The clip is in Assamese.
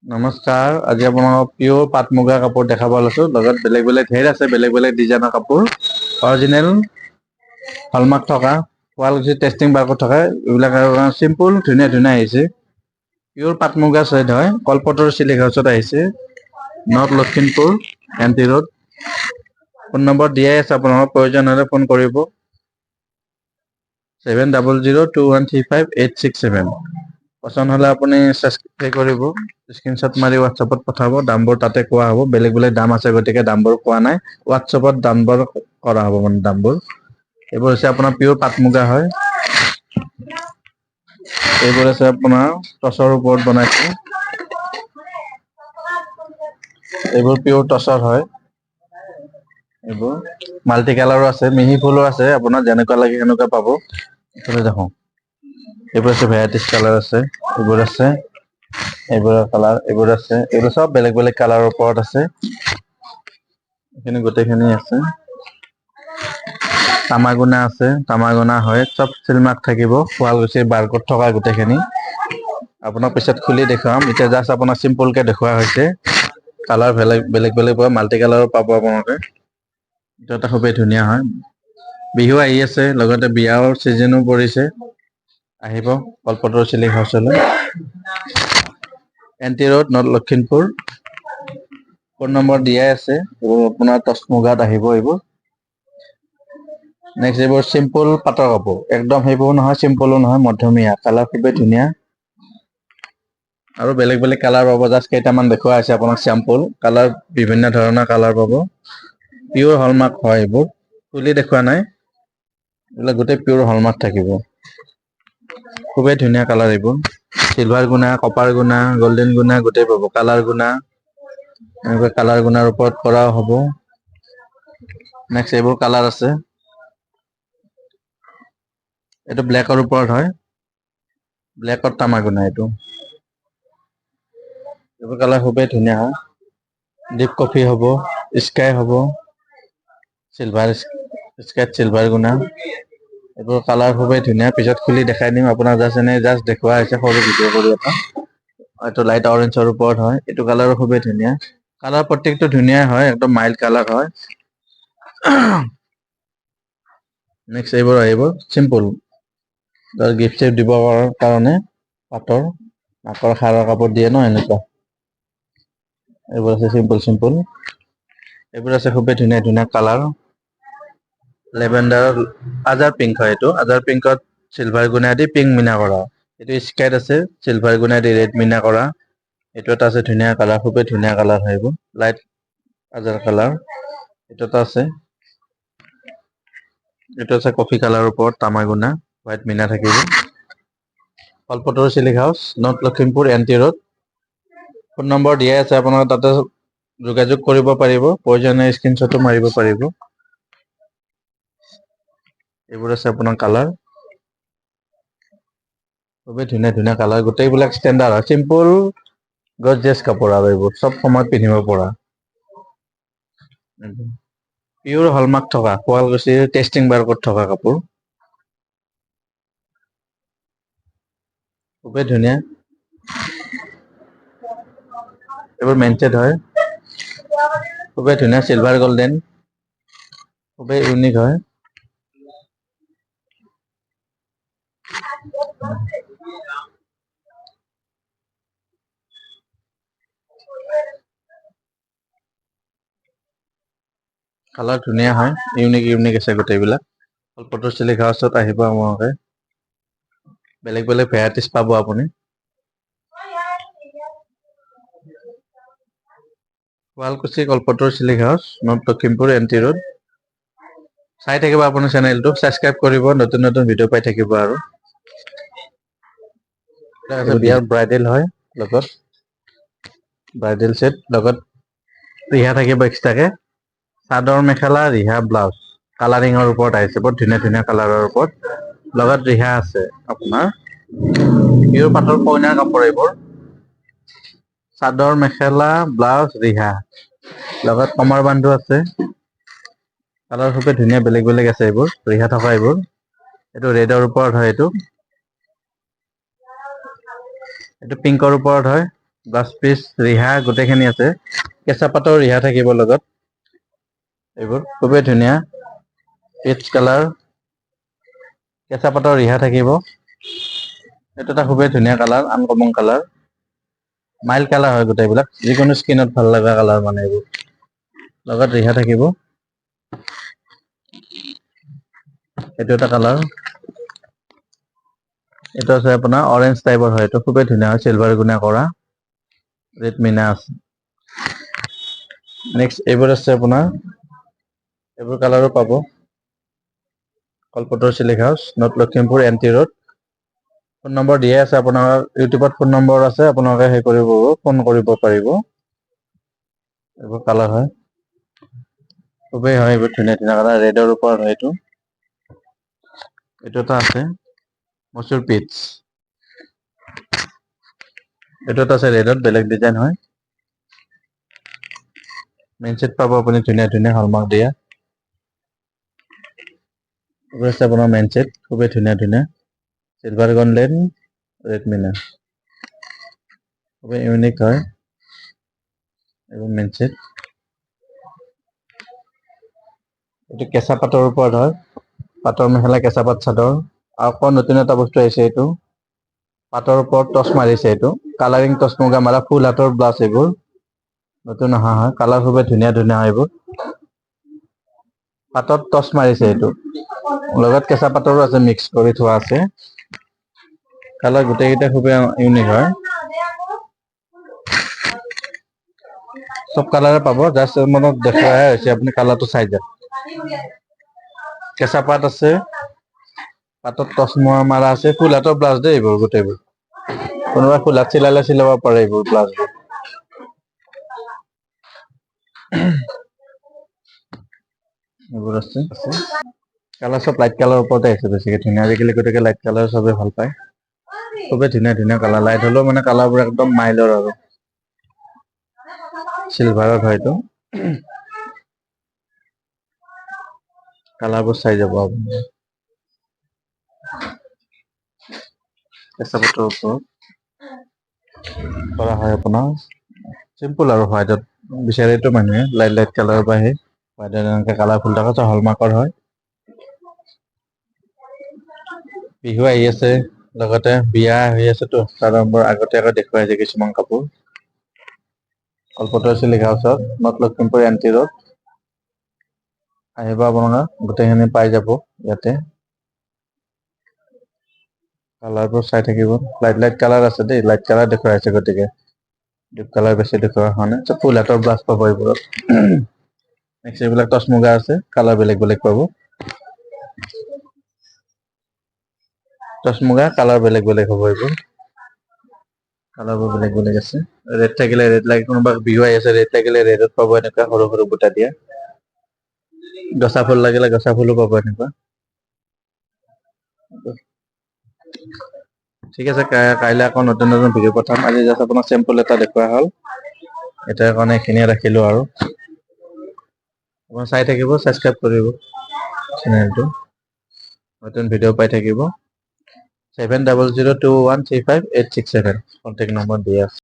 নমস্কাৰ, আজি আপোনালোকক পিয়ৰ পাট মুগা কাপোৰ দেখাব লৈছোঁ। লগত বেলেগ বেলেগ ধেৰ আছে, বেলেগ বেলেগ ডিজাইনৰ কাপোৰ। অৰিজিনেল হলমাৰ্ক থকা, শুৱালকুছি টেষ্টিং বাৰ্কত থকা, এইবিলাক আৰু চিম্পুল ধুনীয়া ধুনীয়া আহিছে। পিয়ৰ পাট মুগা চেট হয়, কলপাতৰ চিল্ক হাউচত আহিছে। North Lakhimpur N T road. Phone number দিয়াই আছে, আপোনালোকক প্ৰয়োজন হ'লে ফোন কৰিব। 7002135867। পচন্দ হ'লে আপুনি পে কৰিব। স্ক্ৰীনশ্বট মাৰি হোৱাটছএপত পঠাব, দামবোৰ তাতে কোৱা হ'ব। বেলেগ বেলেগ দাম আছে, গতিকে দামবোৰ কোৱা নাই। হোৱাটছএপত দামবোৰ কৰা হ'ব, মানে দামবোৰ। এইবোৰ হৈছে আপোনাৰ পিয়ৰ পাট মুগা হয়। এইবোৰ আছে আপোনাৰ টচৰ ওপৰত বনাইছে। এইবোৰ পিয়ৰ টচৰ হয়। এইবোৰ মাল্টি কালাৰো আছে, মিহি ফুলো আছে, আপোনাৰ যেনেকুৱা লাগে সেনেকুৱা পাব। এইফালে দেখোন, এইবোৰ আছে ভেৰাইটিজ কালাৰ আছে, এইবোৰ আছে। এইবোৰৰ কালাৰ, এইবোৰ আছে, এইবোৰ চব বেলেগ বেলেগ কালাৰৰ ওপৰত আছে। এইখিনি গোটেইখিনি আছে। তামাগুনা আছে, তামাগুনা হয়, চব চিলমাৰ্ক থাকিব। শুৱালকুছিৰ বাৰ্কত থকা গোটেইখিনি। আপোনাক পিছত খুলি দেখুৱাম, এতিয়া জাষ্ট আপোনাক চিম্পুল কে দেখুওৱা হৈছে। কালাৰ বেলেগ বেলেগ বেলেগ পাব, মাল্টি কালাৰো পাব আপোনালোকে। এইটো এটা খুবেই ধুনীয়া হয়। বিহু আহি আছে, লগতে বিয়াৰ চিজনো পৰিছে। আহিব কলপাতৰ চিল্ক হাউচলৈ। N T road, North Lakhimpur. Phone number দিয়াই আছে। এইবোৰ আপোনাৰ টচ মুগাত আহিব এইবোৰ। নেক্সট এইবোৰ চিম্পুল পাটৰ কাপোৰ, একদম সেইবোৰ নহয়, চিম্পলো নহয়, মধ্যমীয়া। কালাৰ খুবেই ধুনীয়া। আৰু বেলেগ বেলেগ কালাৰ পাব, জাষ্ট কেইটামান দেখুওৱা হৈছে আপোনাক চেম্পুল। কালাৰ বিভিন্ন ধৰণৰ কালাৰ পাব। পিয়ৰ হলমাৰ্ক হয় এইবোৰ, খুলি দেখুওৱা নাই। এইবিলাক গোটেই পিয়ৰ হলমাৰ্ক থাকিব। খুবেই ধুনীয়া কালাৰ এইবোৰ। চিলভাৰ গুণা, কপাৰ গুণা, গল্ডেন গুণা গোটেই পাব। কালাৰ গুণা, এনেকৈ কালাৰ গুণাৰ ওপৰত কৰাও হ'ব। নেক্সট এইবোৰ কালাৰ আছে। এইটো ব্লেকৰ ওপৰত হয়, ব্লেকত তামাগুনা এইটো। এইবোৰ কালাৰ খুবেই ধুনীয়া হয়। ডিপ কফি হ'ব, স্কাই হ'ব, চিলভাৰ স্কাইত চিলভাৰ গুণা। এইবোৰ কালাৰ খুবেই ধুনীয়া, পিছত খুলি দেখাই দিম আপোনাক। জাষ্ট দেখুওৱা হৈছে সৰু ভিডিঅ' কৰি এটা। এইটো লাইট অৰেঞ্জৰ ওপৰত হয়, এইটো কালাৰো খুবেই ধুনীয়া। কালাৰ প্ৰত্যেকটো ধুনীয়া হয়, একদম মাইল্ড কালাৰ হয়। নেক্সট এইবোৰ আহিব চিম্পুল, গিফ্ট চিফ্ট দিবৰ কাৰণে পাটৰ, নাকৰ হাৰৰ কাপোৰ দিয়ে ন, এনেকুৱা। এইবোৰ আছে চিম্পুল চিম্পুল। এইবোৰ আছে খুবেই ধুনীয়া ধুনীয়া কালাৰ। লেভেণ্ডাৰ, আজাৰ পিংক হয় এইটো। আজাৰ পিংকত চিলভাৰ গুণা দি পিংক মিনা কৰা। এইটো স্কাইত আছে, চিলভাৰ গুণা দি ৰেড মিনা কৰা। এইটো এটা আছে ধুনীয়া কালাৰ, খুবেই ধুনীয়া কালাৰ হয় এইবোৰ। লাইট আজাৰ কালাৰ। এইটো এটা আছে, এইটো আছে কফি কালাৰৰ ওপৰত তামাগুনা, হোৱাইট মিনা থাকিব। Kalpatar silk house, North Lakhimpur N T road. Phone number দিয়াই আছে, আপোনালোকে তাতে যোগাযোগ কৰিব পাৰিব। প্ৰয়োজনীয় স্ক্ৰীনশ্বটো মাৰিব পাৰিব। এইবোৰ আছে আপোনাৰ কালাৰ, খুবেই ধুনীয়া ধুনীয়া কালাৰ। গোটেইবিলাক ষ্টেণ্ডাৰ্ড হয়, চিম্পুল গৰ্জিয়াছ কাপোৰ আৰু এইবোৰ চব সময়ত পিন্ধিব পৰা। পিয়ৰ হলমাৰ্ক থকা, শুৱালকুছিৰ টেষ্টিং বাৰ্কত থকা কাপোৰ। খুবেই ধুনীয়া। এইবোৰ মেনচেট হয়, খুবেই ধুনীয়া চিলভাৰ গল্ডেন, খুবেই ইউনিক হয়। কালাৰ ধুনীয়া হয়, ইউনিক ইউনিক আছে গোটেইবিলাক। কলপাতৰ চিল্ক হাউচত আহিব আপোনালোকে। বেলেগ বেলেগ ভেৰাইটিজ পাব আপুনি। Sualkuchi Kalpatar silk house, North Lakhimpur N T road. চাই থাকিব আপোনাৰ চেনেলটো, ছাবস্ক্ৰাইব কৰিব, নতুন নতুন ভিডিঅ' পাই থাকিব আৰু। বিয়াৰ ব্ৰাইডেল হয়, লগত ব্ৰাইডেল ছেট, লগত ৰিহা থাকিব এক্সট্ৰাকে। চাদৰ মেখেলা, ৰিহা ব্লাউজ কালাৰিঙৰ ওপৰত আহিছে, বৰ ধুনীয়া ধুনীয়া কালাৰৰ ওপৰত। লগত ৰিহা আছে আপোনাৰ, পিয়ৰ পাটৰ কইনাৰ কাপোৰ এইবোৰ। চাদৰ মেখেলা, ব্লাউজ, ৰিহা, লগত কমৰ বান্ধো আছে। কালাৰ খুবেই ধুনীয়া, বেলেগ বেলেগ আছে এইবোৰ, ৰিহা থকা এইবোৰ। এইটো ৰেডৰ ওপৰত হয়, এইটো পিংকৰ ওপৰত হয়। ব্লাউজ পিচ ৰিহা গোটেইখিনি আছে কেঁচা পাতৰ ৰিহা থাকিব লগত এইবোৰ খুবেই ধুনীয়া পিচ কালাৰ কেঁচা পাতৰ ৰিহা থাকিব এইটো এটা খুবেই ধুনীয়া colour uncommon colour mild colour হয় গোটেইবিলাক যিকোনো স্কিনত ভাল লগা কালাৰ মানে এইবোৰ লগত ৰিহা থাকিব এইটো এটা কালাৰ এইটো আছে আপোনাৰ অৰেঞ্জ টাইপৰ হয় এইটো খুবেই ধুনীয়া হয় চিলভাৰ গুণা কৰা ৰেড মিনা আছে নেক্সট এইবোৰ আছে আপোনাৰ এইবোৰ কালাৰো পাব Kalpatar silk house North Lakhimpur NT road phone number দিয়ে আছে আপোনাৰ ইউটিউবত ফোন নম্বৰ আছে আপোনালোকে সেই কৰিব ফোন কৰিব পাৰিব এইবোৰ কালাৰ হয় খুবেই হয় এইবোৰ ধুনীয়া ধুনীয়া কালাৰ ৰেডৰ ওপৰত হয় এইটো এটা আছে মচুৰ পিচ এইটো এটা আছে ৰেডত বেলেগ ডিজাইন হয় মেইন ছেট পাব আপুনি ধুনীয়া ধুনীয়া হলমাৰ্ক দিয়া এইবোৰ আছে আপোনাৰ মেইন ছেট খুবেই ধুনীয়া ধুনীয়া চিলভাৰ গল্ডেন ৰেড মিনা খুবেই ইউনিক হয় এইবোৰ মেইন ছেট এইটো কেঁচা পাটৰ ওপৰত হয় পাটৰ মেখেলা কেঁচা পাট চাদৰ আকৌ নতুন এটা বস্তু আহিছে এইটো পাটৰ ওপৰত টচ মাৰিছে এইটো কালাৰিং টচ মুগা মাৰা ফুল হাতৰ ব্লাউজ এইবোৰ নতুন অহা হয় কালাৰ খুবেই ধুনীয়া ধুনীয়া হয় এইবোৰ পাটত টচ মাৰিছে এইটো লগত কেঁচা পাটৰো আছে মিক্স কৰি থোৱা আছে কালাৰ গোটেইকেইটা খুবেই ইউনিক হয় সব কালাৰে পাব জাষ্ট মনত দেখুৱাহে হৈছে আপুনি কালাৰটো চাই যাওক কেঁচা পাট আছে পাটত টচ মাৰা আছে ফুল হাতৰ ব্লাউজ দেই এইবোৰ গোটেইবোৰ কোনোবা ফুল হাত চিলালে চিলাব পাৰে এইবোৰ ব্লাউজবোৰ এইবোৰ আছে কালাৰ সব লাইট কালাৰৰ ওপৰতে আহিছে বেছিকে ধুনীয়া আজিকালি গোটেই লাইট কালাৰ সবে ভাল পায় খুবেই ধুনীয়া ধুনীয়া কালাৰ লাইট হলেও মানে কালাৰবোৰ একদম মাইলৰ আৰু চিলভাৰত হয়তো কালাৰবোৰ চাই যাব আপুনি কেঁচা পাটৰ ওপৰত কৰা হয় আপোনাৰ চিম্পুল আৰু হোৱাইটত বিচাৰেতো মানুহে লাইট লাইট কালাৰৰ পৰা আহে হোৱাইটত এনেকে কালাৰফুল থকা হলমাৰ্কৰ হয় বিহু আহি আছে লগতে বিয়া হৈ আছেতো তাৰ আগতীয়াকৈ দেখুৱাই আছে কিছুমান কাপোৰ কলপতৰ চিলিক হাউচত নৰ্থ লখিমপুৰ এনটি ৰোড আহিব আপোনালোকে গোটেইখিনি পাই যাব ইয়াতে কালাৰবোৰ চাই থাকিব লাইট লাইট কালাৰ আছে দেই লাইট কালাৰ দেখুৱাই আছে গতিকে ডিপ কালাৰ বেছি দেখুওৱা হোৱা নাই ফুল হাতৰ ব্লাউজ পাব এইবোৰত নেক্সট এইবিলাক টচ মুগা আছে কালাৰ বেলেগ বেলেগ পাব টচ মুগা কালাৰ বেলেগ বেলেগ হ'ব এইবোৰ কালাৰবোৰ বেলেগ বেলেগ আছে ৰেড থাকিলে ৰেড লাগে কোনোবা বিহু আহি আছে ৰেড থাকিলে ৰেডত পাব এনেকুৱা সৰু সৰু বুটা দিয়া গছা ফুল লাগিলে গছা ফুলো পাব এনেকুৱা ঠিক আছে কাইলৈ আকৌ নতুন নতুন ভিডিঅ' পঠাম আজি জাষ্ট আপোনাক চেম্পল এটা দেখুওৱা হ'ল এতিয়াৰ কাৰণে এইখিনিয়ে ৰাখিলো আৰু আপুনি চাই থাকিব ছাবস্ক্ৰাইব কৰিব চেনেলটো নতুন ভিডিঅ' পাই থাকিব 7002135867 কন্টেক্ট নম্বৰ দিয়া আছে